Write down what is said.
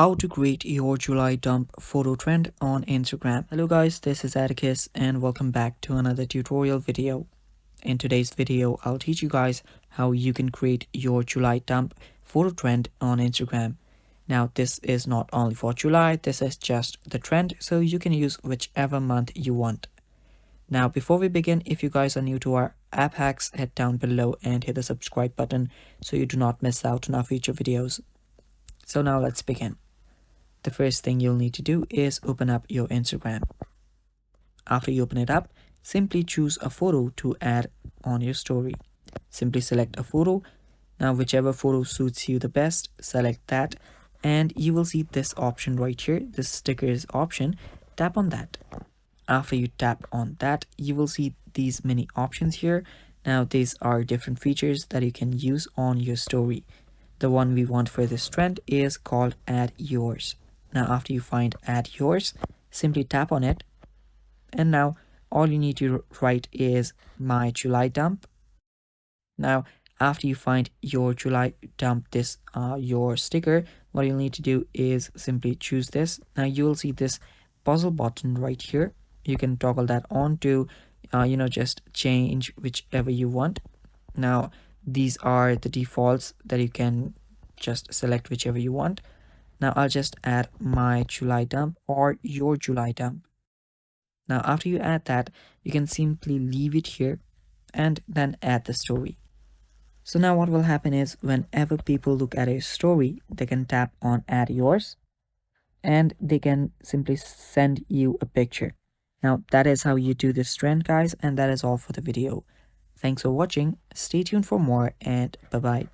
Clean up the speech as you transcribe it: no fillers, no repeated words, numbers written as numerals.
How to create your July dump photo trend on Instagram. Hello guys, this is Atticus and welcome back to another tutorial video. In today's video, I'll teach you guys how you can create your July dump photo trend on Instagram. Now this is not only for July, this is just the trend, so you can use whichever month you want. Now before we begin, if you guys are new to our app hacks, head down below and hit the subscribe button so you do not miss out on our future videos. So now let's begin. The first thing you'll need to do is open up your Instagram. After you open it up, simply choose a photo to add on your story. Simply select a photo. Now whichever photo suits you the best, select that and you will see this option right here, this stickers option. Tap on that. After you tap on that, you will see these many options here. Now these are different features that you can use on your story. The one we want for this trend is called Add Yours. Now after you find Add Yours, simply tap on it. And now all you need to write is My July Dump. Now after you find your July Dump, this your sticker, what you'll need to do is simply choose this. Now you will see this puzzle button right here. You can toggle that on to just change whichever you want. Now these are the defaults that you can just select whichever you want. Now I'll just add My July Dump or Your July Dump. Now after you add that, you can simply leave it here and then add the story. So now what will happen is whenever people look at a story, they can tap on Add Yours and they can simply send you a picture. Now that is how you do this trend, guys, and that is all for the video. Thanks for watching. Stay tuned for more and bye-bye.